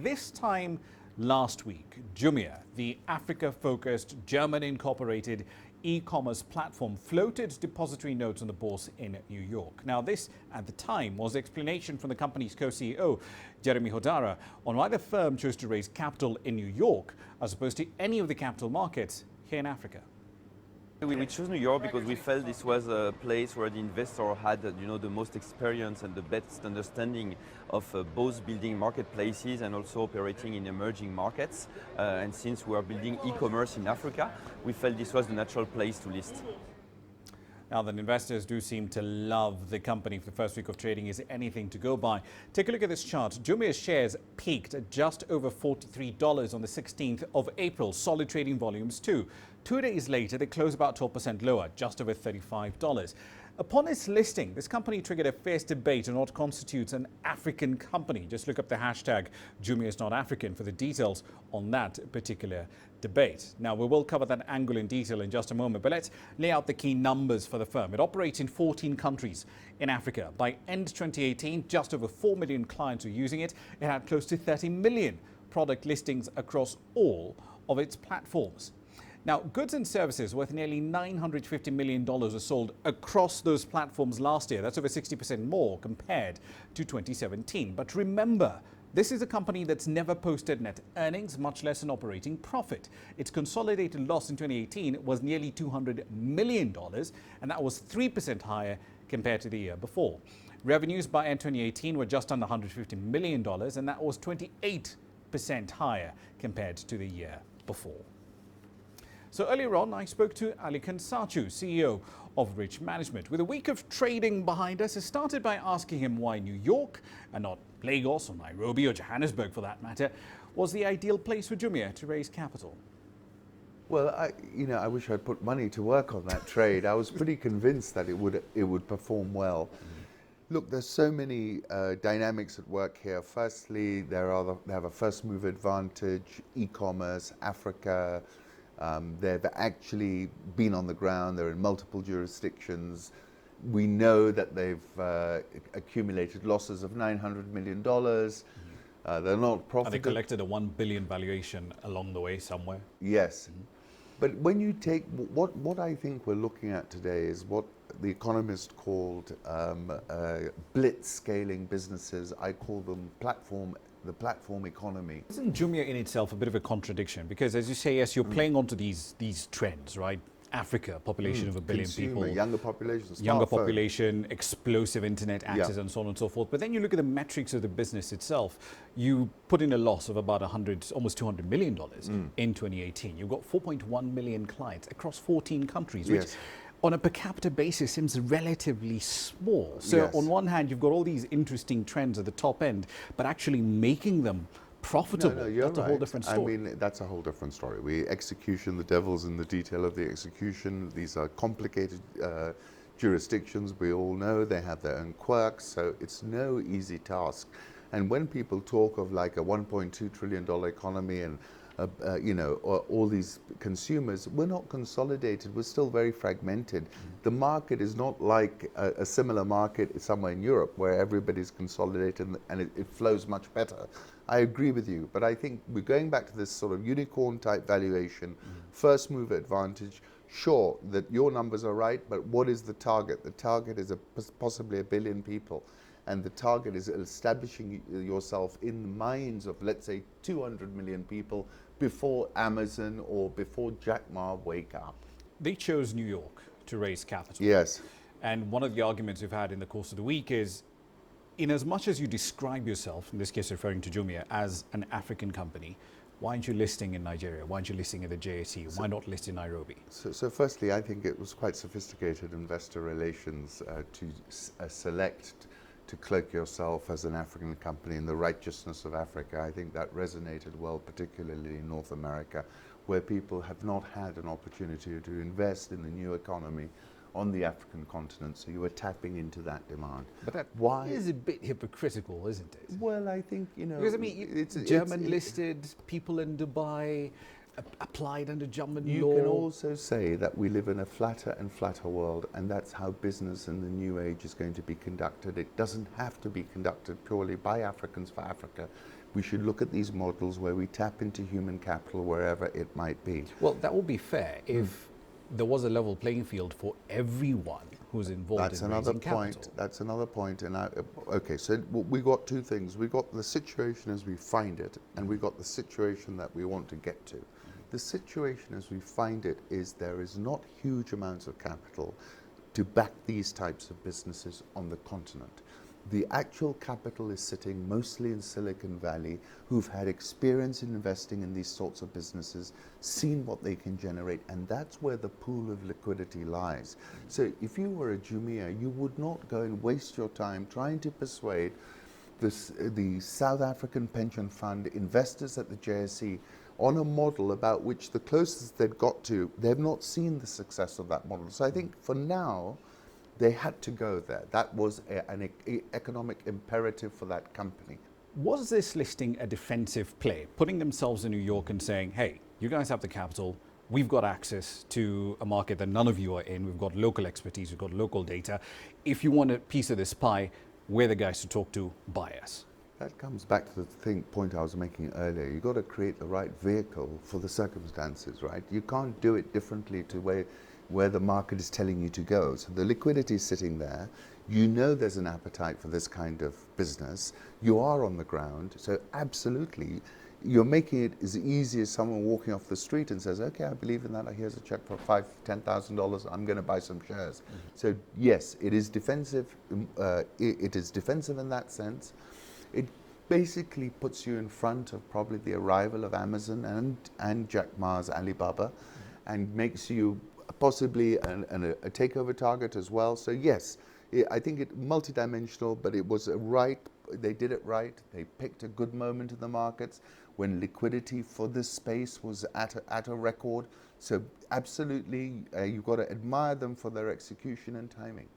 This time last week, Jumia, the Africa-focused German-incorporated e-commerce platform, floated depository notes on the bourse in New York. Now, this, at the time, was the explanation from the company's co-CEO, Jeremy Hodara, on why the firm chose to raise capital in New York as opposed to any of the capital markets here in Africa. We chose New York because we felt this was a place where the investor had, the most experience and the best understanding of both building marketplaces and also operating in emerging markets. And since we are building e-commerce in Africa, we felt this was the natural place to list. Now that investors do seem to love the company for the first week of trading is anything to go by. Take a look at this chart. Jumia's shares peaked at just over $43 on the 16th of April. Solid trading volumes too. 2 days later, they closed about 12% lower, just over $35. Upon its listing, this company triggered a fierce debate on what constitutes an African company. Just look up the hashtag #JumiaIsNotAfrican for the details on that particular debate. Now, we will cover that angle in detail in just a moment, but let's lay out the key numbers for the firm. It operates in 14 countries in Africa. By end 2018, just over 4 million clients were using it. It had close to 30 million product listings across all of its platforms. Now, goods and services worth nearly $950 million were sold across those platforms last year. That's over 60% more compared to 2017. But remember, this is a company that's never posted net earnings, much less an operating profit. Its consolidated loss in 2018 was nearly $200 million, and that was 3% higher compared to the year before. Revenues by end 2018 were just under $150 million, and that was 28% higher compared to the year before. So earlier on, I spoke to Ali Kansatu, CEO of Rich Management. With a week of trading behind us, I started by asking him why New York, and not Lagos or Nairobi or Johannesburg for that matter, was the ideal place for Jumia to raise capital. Well, I wish I'd put money to work on that trade. I was pretty convinced that it would perform well. Look, there's so many dynamics at work here. Firstly, they have a first mover advantage, e-commerce, Africa. They've actually been on the ground. They're in multiple jurisdictions. We know that they've accumulated losses of $900 million. They're not profitable. And they collected a $1 billion valuation along the way somewhere. Yes. But when you take what I think we're looking at today is what the economist called blitz scaling businesses. I call them the platform economy. Isn't Jumia in itself a bit of a contradiction? Because as you say, yes, you're playing onto these trends, right? Africa, population of 1 billion people. Younger population, younger population, explosive internet access and so on and so forth. But then you look at the metrics of the business itself. You put in a loss of about almost $200 million in 2018. You've got 4.1 million clients across 14 countries, which on a per capita basis seems relatively small. So on one hand, you've got all these interesting trends at the top end, but actually making them profitable, that's a whole different story. I mean, that's a whole different story. Execution, the devil's in the detail of the execution. These are complicated jurisdictions. We all know they have their own quirks, so it's no easy task. And when people talk of like a $1.2 trillion economy and all these consumers, we're not consolidated. We're still very fragmented. The market is not like a similar market somewhere in Europe where everybody's consolidated and it flows much better. I agree with you, but I think we're going back to this sort of unicorn type valuation, first mover advantage. Sure, that your numbers are right, but what is the target? The target is possibly 1 billion people. And the target is establishing yourself in the minds of, let's say, 200 million people before Amazon or before Jack Ma wake up. They chose New York to raise capital. Yes. And one of the arguments we've had in the course of the week is, in as much as you describe yourself, in this case referring to Jumia, as an African company, why aren't you listing in Nigeria? Why aren't you listing in the JSE? Why not list in Nairobi? So firstly, I think it was quite sophisticated investor relations to select to cloak yourself as an African company in the righteousness of Africa. I think that resonated well, particularly in North America, where people have not had an opportunity to invest in the new economy on the African continent, so you were tapping into that demand. But that is a bit hypocritical, isn't it? Well, I think, because I mean, it's German listed, people in Dubai, applied under German law. You can also say that we live in a flatter and flatter world, and that's how business in the new age is going to be conducted. It doesn't have to be conducted purely by Africans for Africa, We should look at these models where we tap into human capital wherever it might be. Well, that would be fair if there was a level playing field for everyone who's involved That's in another raising point. capital. That's another point. And okay, so we got two things. We got the situation as we find it, and we got the situation that we want to get to. The situation as we find it is there is not huge amounts of capital to back these types of businesses on the continent. The actual capital is sitting mostly in Silicon Valley, who've had experience in investing in these sorts of businesses, seen what they can generate, and that's where the pool of liquidity lies. So if you were a Jumia, you would not go and waste your time trying to persuade the South African pension fund investors at the JSE on a model about which the closest they'd got to, they've not seen the success of that model. So I think for now, they had to go there. That was an economic imperative for that company. Was this listing a defensive play, putting themselves in New York and saying, hey, you guys have the capital, we've got access to a market that none of you are in, we've got local expertise, we've got local data. If you want a piece of this pie, we're the guys to talk to, buy us. That comes back to the point I was making earlier. You've got to create the right vehicle for the circumstances, right? You can't do it differently to where the market is telling you to go. So the liquidity is sitting there. You know there's an appetite for this kind of business. You are on the ground. So absolutely, you're making it as easy as someone walking off the street and says, okay, I believe in that. Here's a check for $5,000, $10,000. I'm going to buy some shares. So yes, it is defensive. It is defensive in that sense. It basically puts you in front of probably the arrival of Amazon and Jack Ma's Alibaba, and makes you possibly a takeover target as well. So yes, I think it multidimensional, but it was they did it right. They picked a good moment in the markets when liquidity for this space was at a record. So absolutely, you've got to admire them for their execution and timing.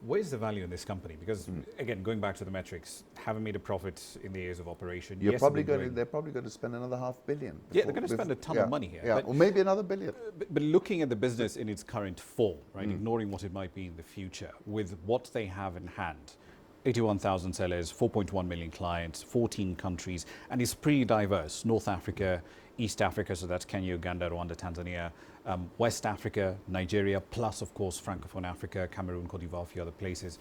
Where's the value in this company? Because again, going back to the metrics, haven't made a profit in the years of operation. They're probably going to spend another $500 million. Yeah, they're going to spend a ton of money here. Yeah, or maybe another $1 billion. But looking at the business in its current form, right, ignoring what it might be in the future, with what they have in hand, 81,000 sellers, 4.1 million clients, 14 countries, and it's pretty diverse. North Africa, East Africa, so that's Kenya, Uganda, Rwanda, Tanzania, West Africa, Nigeria, plus of course Francophone Africa, Cameroon, Cote d'Ivoire, a few other places.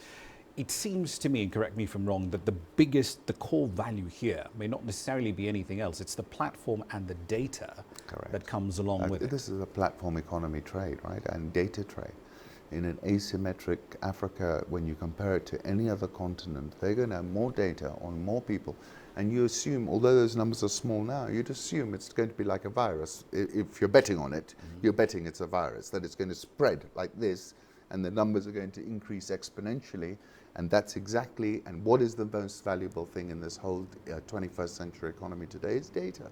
It seems to me, and correct me if I'm wrong, that the core value here may not necessarily be anything else. It's the platform and the data that comes along with it. This is a platform economy trade, right, and data trade. In an asymmetric Africa, when you compare it to any other continent, they're going to have more data on more people. And you assume, although those numbers are small now, you'd assume it's going to be like a virus. If you're betting on it, you're betting it's a virus, that it's going to spread like this, and the numbers are going to increase exponentially. And that's exactly, and what is the most valuable thing in this whole 21st century economy today is data.